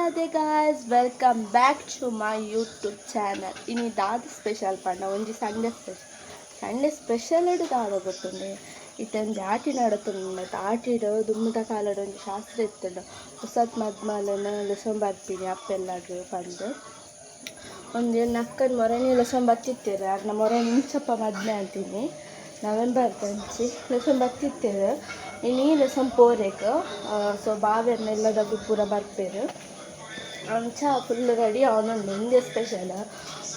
Radhe guys, welcome back to my YouTube channel. Ini daadu special panna onji Sunday special edu daadu gottunde. Itanji aati nadutunde aatidu dummada kaaladu onji shastra ittundu. Usat madmalana lesson barpini appelladu pandu. ಒಂದೇ ನಕ್ಕನ ಮೊರನಿ ಲಸಂ ಬತ್ತಿತ್ತೇವೆ ಅರ್ನ ಮೊರನಿ ಇಂಚಪ್ಪ ಮದ್ನೆ ಅಂತೀನಿ November ತಂಚಿ ಲಸಂ ಬತ್ತಿತ್ತೇವೆ ಇನ್ನು ಈ ಲಸಂ ಪೋರೆಕ್ so ಬಾವೆರ್ನೆಲ್ಲದಾಗು ಪೂರ ಬರ್ಪೇರು ಅಂಚ full ready ಅವನೊಂದು India special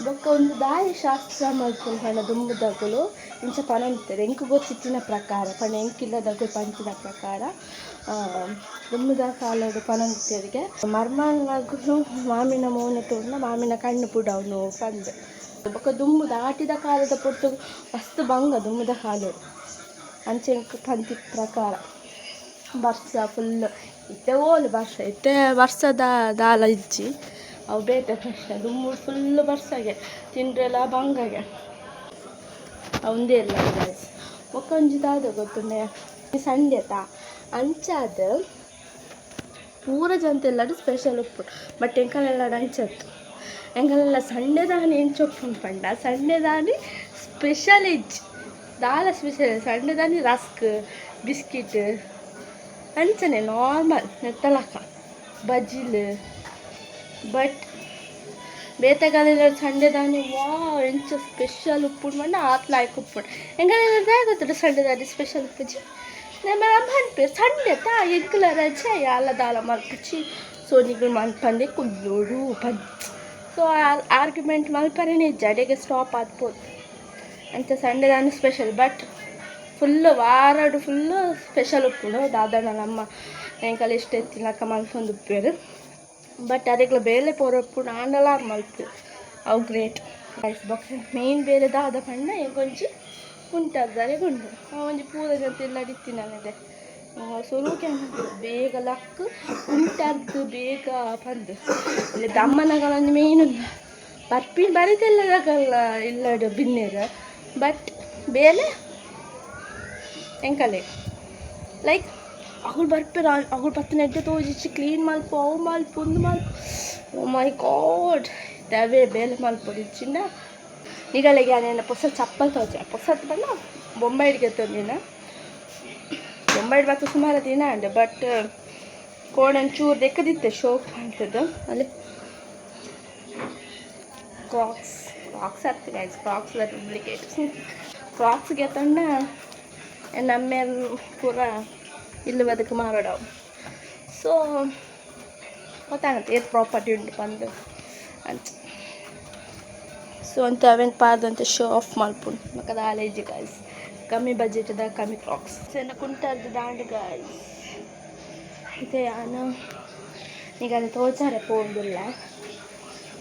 ಬೊಕ್ಕ ಒಂದು ದಾರಿ ಶಾಸ್ತ್ರ ಮಾಡ್ಕೊಂಡು ಪಣ ದುಂಬುದಾಗಲು ಇಂಚ ಪಣಂತಾರೆ ಎಂಕು ಗೊತ್ತಿತ್ತಿನ ಪ್ರಕಾರ ಪಣ ಎಂಕಿಲ್ಲದಾಗು ಪಂಚಿನ ಪ್ರಕಾರ ದುಮ್ಮದ ಕಾಲದ ಪಣಂತರಿಗೆ ಮರ್ಮಾನಾಗೂ ಮಾಮಿನ ಮೌನ ತೋರ್ನ ಮಾಮಿನ ಕಣ್ಣು ಪುಡವನು ಪಂದು ಬೊಕ್ಕ ದುಮ್ಮು ದಾಟಿದ ಕಾಲದ ಪೊಟ್ಟು ಮಸ್ತ್ ಬಂಗ ದುಮ್ಮದ ಕಾಲು ಅಂಚೆ ಎಂಕು ಪಂಚಿ ಪ್ರಕಾರ ವರ್ಷ ಫುಲ್ ಇತ್ತೆ ಓಲು ವರ್ಷ ಇತ್ತೆ ವರ್ಷದ ದಾಲ ಇಜ್ಜಿ ಅವು ಬೇಟೆ ಪ್ರಶ್ನೆ ದುಮ್ಮು ಫುಲ್ ವರ್ಷಗೆ ತಿಂಡ್ರೆಲ್ಲ ಬಂಗಗೆ ಅವಂದೇ ಇಲ್ಲ ಒಕ್ಕೊಂಜಿ ದಾದ ಗೊತ್ತುಂಡೆ ಸಂಡೆ ತಾ ಅಂಚಾದ ಪೂರ ಜಂತೆಲ್ಲಡು ಸ್ಪೆಷಲ್ ಉಪ್ಪು ಬಟ್ ಎಂಕಲೆಲ್ಲ ಅಂಚತ್ತು ಎಂಕಲೆಲ್ಲ ಸಂಡೆ ದಾನಿ ಎಂಚೊಪ್ಪು ಪಂಡ ಸಂಡೆ ದಾನಿ ಸ್ಪೆಷಲ್ ಇಜ್ಜಿ ದಾಲ ಸ್ಪೆಷಲ್ ಸಂಡೆ ದಾನಿ ರಸ್ಕ್ ಬಿಸ್ಕಿಟ್ ಅಂಚನೆ ನಾರ್ಮಲ್ ನೆತ್ತಲಕ ಬಜಿಲ್ ಬಟ್ ಬೇತೆಗಾಲೆಲ್ಲ ಸಂಡೆ ದಾನಿ ವಾ ಎಂಚ ಸ್ಪೆಷಲ್ ಉಪ್ಪು ಮಂಡ ಆತ್ಲಾಯ್ಕೆ ಉಪ್ಪು ಎಂಗಲೆಲ್ಲ ಗೊತ್ತುಂಟು ಸಂಡೆ ದಾನಿ ಸ್ಪೆಷಲ್ ಉಪ್ಪುಜಿ ನಮ್ಮ ಅನ್ಪೇರು ಸಂಡೆ ತಾ ಎಗ್ಗುಲ ರಜೆ ಅಲ್ಲ ದಾಲ ಮಲ್ಪುಚಿ ಸೋನಿಗಳು ಮಲ್ಪಂದೆ ಕುಲ್ಲೋಡು ಪಂಚ್ ಸೊ ಆರ್ಗ್ಯುಮೆಂಟ್ ಮಲ್ಪರೇನೆ ಇಜ್ಜ ಅಡೆಗೆ ಸ್ಟಾಪ್ ಆದ್ಬೋದು ಅಂತ ಸಂಡೆ ದಾನಿ ಸ್ಪೆಷಲ್ ಬಟ್ ಫುಲ್ಲು ವಾರಡು ಫುಲ್ಲು ಸ್ಪೆಷಲ್ ಉಪ್ಪುಂಡು ದಾದಣ್ಣ ನಮ್ಮ ಎಂಕಲ್ ಇಷ್ಟ ಎತ್ತಿನಕ ಮಲ್ಪೊಂದು ಉಪ್ಪೇರು ಬಟ್ ಅದಕ್ಕೆ ಬೇಲೆ ಪೋರ ಉಪ್ಪುಂಡು ಆಂಡಲಾರು ಮಲ್ಪು ಅವು ಗ್ರೇಟ್ ರೈಸ್ ಬೊಕ್ಕ ಮೇಯ್ನ್ ಬೇರೆ ದಾದ ಪಂಡ ಎಂಕೊಂಚಿ ಉಂಟಾದರೆ ಗುಂಡು ಒಂಜಿ ಪೂರ ಜಂತ ಎಲ್ಲ ಅಡಿತ್ತಿನದೆ ಸೊಲುಕೆ ಬೇಗ ಲಕ್ ಉಂಟದ್ದು ಬೇಗ ಪಂದು ಇಲ್ಲಿ ದಮ್ಮನಗಳೊಂದು ಮೇಯ್ನು ಬರ್ಪಿನ ಬರಿತೆಲ್ಲದಾಗಲ್ಲ ಇಲ್ಲಡು ಬಿನ್ನೇರು ಬಟ್ ಬೇಲೆ ಎಂಕಲೆ ಲೈಕ್ ಅವಳು ಬರ್ಪೇರ ಅವಳು ಪತ್ತಿನ ಎಡ್ಡೆ ತೋಜಿಚ್ಚಿ ಕ್ಲೀನ್ ಮಲ್ಪು ಅವು ಮಲ್ಪು ಒಂದು ಮಲ್ಪು ಓ ಮೈ ಗಾಡ್ ದೇವೇ ಬೇಲೆ ಮಲ್ಪೊಡಿಚ್ಚಿಂಡ ನಿಗಳಿಗೆ ನಾನು ಹೊಸ ಚಪ್ಪಲ್ ತೋಚೆ ಹೊಸದು ಬಣ್ಣ ಬೊಂಬೈಡ್ಗೆ ತಂದಿನ ಬೊಂಬೈಡ್ ಬತ್ತು ಸುಮಾರು ದಿನ ಅಂಡೆ ಬಟ್ ಕೋಡಂಚೂರು ದೆಕ್ಕದಿತ್ತೆ ಶೋಕ್ ಅಂತದ್ದು ಅಲ್ಲಿ ಕ್ರಾಕ್ಸ್ ಆಗ್ತದೆ ಗೈಸ್ ಕ್ರಾಕ್ಸ್ ಡೂಪ್ಲಿಕೇಟ್ ಕ್ರಾಕ್ಸ್ಗೆ ತಂಡ ನಮ್ಮ ಪೂರ ಇಲ್ಲಿ ಅದಕ್ಕೆ ಮಾರೋಡವು ಸೊ ಗೊತ್ತಾಗುತ್ತೆ ಏದು ಪ್ರಾಪರ್ಟಿ ಉಂಟು ಬಂದು ಅಂತ ಸೊ ಅಂತ ಅವೆಂಟ್ ಪಾರ್ದಂತೆ ಶೋ ಆಫ್ ಮಲ್ಪುಂಡು ಮಕ್ಕ ದಾಲೇಜಿ ಗಾಯ್ಸ್ ಕಮ್ಮಿ ಬಜೆಟ್ದ ಕಮ್ಮಿ ಕ್ರಾಕ್ಸ್ ಸಣ್ಣ ಕುಂಟರ್ದು ದಾಂಡು ಗಾಯ್ಸ್ ಇದೆ ನಾನು ಈಗ ಅದು ತೋಚಾರೆ ಪೋಂದಿಲ್ಲ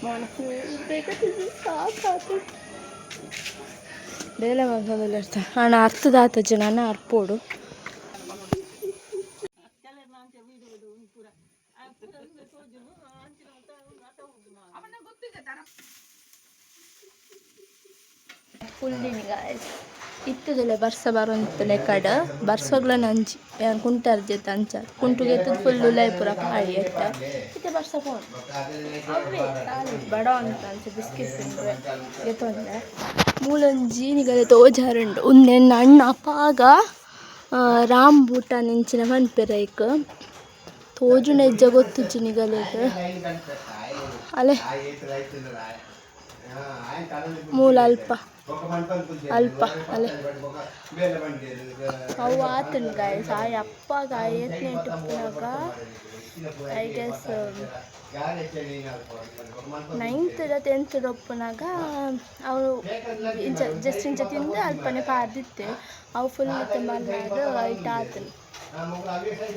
ಮನ ಫುಲ್ ಬೇಕಾಗ್ತದೆ ಸಾಕು ಬೇಲೆ ಮಲ್ಪೊಂದಿಲ್ಲ ಇರ್ತಾರೆ ಹಣ ಅರ್ಥದಾತ ಜನ ಅರ್ಪೋಡು ಫುಲ್ಲಿನಿ ಗಾಯ್ಸ್ ಇತ್ತದಲ್ಲ ಬರ್ಸ ಬರೋಂತಲೆ ಕಡ ಬರ್ಸಗ್ಲ ನಂಜಿ ಕುಂಟರ್ಜೆತ್ ಅಂಚ ಕುಂಟುಗೆ ಫುಲ್ಲು ಲೈಪುರ ಪಾಡಿ ಎಟ್ಟ ಇತ್ತೆ ಬರ್ಸ ಫೋನ್ ಅವೇ ಬಡ ಅಂತ ಅಂಚ ಬಿಸ್ಕೆಟ್ ತಿಂದ್ರೆ ಗೆತ್ತೊಂದೆ ಮೂಲೊಂಜಿ ನಿಗಲೆ ತೋಜಾರುಂಡು ಉಂದೆ ಅಣ್ಣ ಅಪ್ಪಾಗ ರಾಮ್ ಬೂಟ ನಿಂಚಿನ ಮನ್ಪೆರೈಕ್ ತೋಜು ನೆಜ್ಜ ಗೊತ್ತುಜ್ಜಿ ನಿಗಲೆಗ್ ಅಲೆ ಮೂಲ ಅಲ್ಪ ಅಲೆ ಅವು ಆತನು ಗಾಯಸ್ ಆಯ್ ಅಪ್ಪಾಗ ಎತ್ತನೇ ಇಟ್ಟುನಾಗ ಐ ಗೆಸ್ 9th 10th ಒಪ್ಪನಾಗ ಅವಳು ಜಸ್ಟ್ ಇಂಚ ತಿಂದು ಅಲ್ಪನೆ ಪಾರ್ದಿತ್ತೆ ಅವು ಫುಲ್ ಮಲ್ಲಾದ ಐಟ್ ಆತನು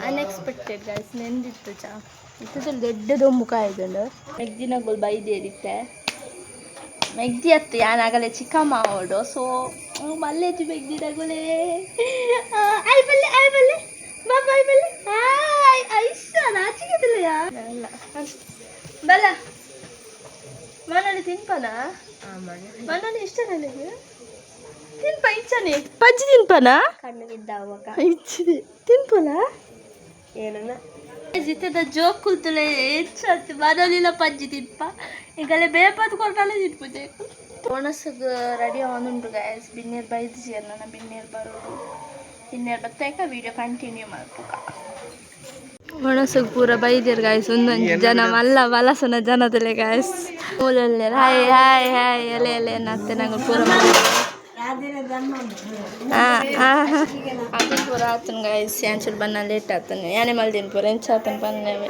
ಅನ್ಎಕ್ಸ್ಪೆಕ್ಟೆಡ್ ಗಾಯ್ಸ್ ನೆಂದಿತ್ತು ಚಾ ಇತ್ತದಲ್ಲಿ ದೊಡ್ಡದು ಮುಖ ಇದನ್ನು ಮೆಗ್ದಿನಾಗಳು ಬೈದೇರಿತ್ತೆ ಮೆಗ್ದಿ ಅತ್ತು ಯಾನಾಗಲೇ ಚಿಕ್ಕ ಮಾವೋಡು ಸೊ ಮಲ್ಲೇಜು ಮೆಗ್ದಿನಾಗಳೇ ಆಯ್ ಬಲ್ಲೆ ಬಾಬಾ ಆಯ್ ಬಲ್ಲೆ ಹಾಯ್ ಐಶ ನಾಚಿಕೆದಿಲ್ಲ ಅಲ್ಲ ಬಲ್ಲ ಮನೇಲಿ ತಿನ್ಪನ ಮನೇಲಿ ಇಷ್ಟ ನನಗೆ ತಿನ್ಪ ಇಚ್ಛನೆ ಪಜ್ಜಿ ತಿನ್ಪನ ಕಣ್ಣು ಬಿದ್ದಾವಾಗ ಇಚ್ಛಿದೆ ತಿನ್ಪನ ಏನನ್ನ जिथे जोक खुलतले बनवलेला पज्जी तिथपा इकडे बेपत कोर्टाला तिथपुजे ओणसग रेडी ಆನುಂಟು ಗೈಸ್ ಬಿನ್ನೇರ್ ಬೈದಿಸಿ ನನ್ನ ಬಿನ್ನೇರ್ ಬರೋದು ಬಿನ್ನೇರ್ ಬತ್ತಾಯ್ಕ ವಿಡಿಯೋ ಕಂಟಿನ್ಯೂ ಮಾಡ್ಬೇಕ ಒಣಸಗ್ ಪೂರ ಬೈದಿರ್ ಗೈಸ್ ಒಂದೊಂದು ಜನ ಮಲ್ಲ ವಲಸನ ಜನದಲೆ ಗೈಸ್ ಮೂಲಲ್ಲಿ ಹಾಯ್ ಹಾಯ್ ಹಾಯ್ ಎಲೆ ಎಲೆ ನತ್ತೆ ನಂಗೆ ಪೂರ ಅದು ಪೂರ ಆತನ ಗೈಸ್ ಯಾಂಚಲ್ ಬನ್ನ ಲೇಟ್ ಆತನ ಯಾನೆ ಮಲ್ದಿನ ಪೂರ ಎಂಚ ಆತನ ಬನ್ನವೆ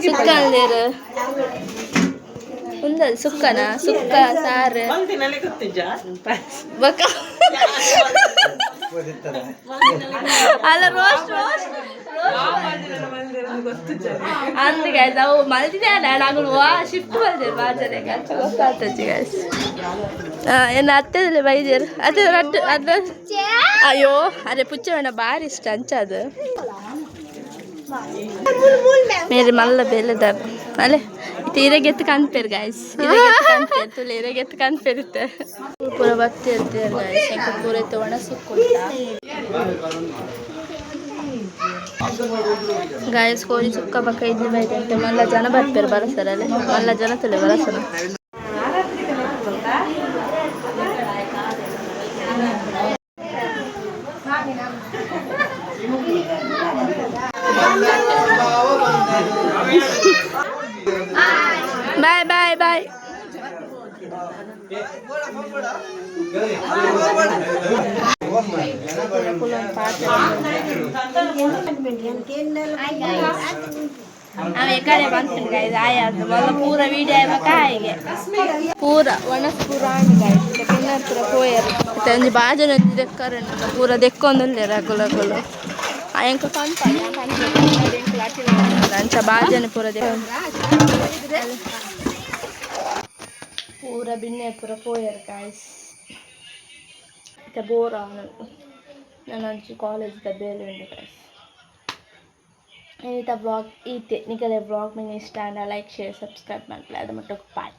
ಸುಕ್ಕಲ್ದೇರು ఉందది సుక్కనా సుక్క సారు అలా రోస్ట్ అందు గైస్ అವು మల్దిదే నాకు ಶಿಫ್ಟ್ ಮಾಡಿದೆ ಬಾಜನೆ ಗೈಸ್ ಗೊತ್ತಾಗ್ತದೆ ಗೈಸ್ ಏನು ಹತ್ತದಿಲ್ಲ ಬೈದಿರು ಅದು ಅದು ಅಯ್ಯೋ ಅದೇ ಪುಚ್ಚವಣ್ಣ ಭಾರಿ ಇಷ್ಟ ಹಂಚದು मेरे मल्ल बेलदार अले इरेगेत कानपेर गाइस इरेगेत कानपेर तुले इरेगेत कानपेर इते पूरा बत्ते इते गाइस इंका पूरे तो वण सुक्कुंटा गाइस कोरी सुक्का पक्का इड्ली बैठे अंटे मल्ल जन बर्पेर बरसरले मल्ल जन तुले बरसर बाय बाय बाय आवे कड़े बनते गाइस आया तो वाला पूरा वीडियो आया काइगे पूरा वनस पुराण गाइस केना पूरा कोयर तंज बाजन देक्कर पूरा देक्कोंदले रगुल रगुल आयंक कान पाया कान देख लाठी अंच बाजन पूरा देख पूरा बिन्ने पूरा कोयर गाइस इते बोर आवन ननंच कॉलेज द बेल उंडे गाइस इता ब्लॉग इते निकले ब्लॉग में इष्ट लाइक शेयर सब्सक्राइब ಮಾಡ್ಕೊಳ್ಳಿ ಅದು ಮಟ್ಟ ಬಾಯ್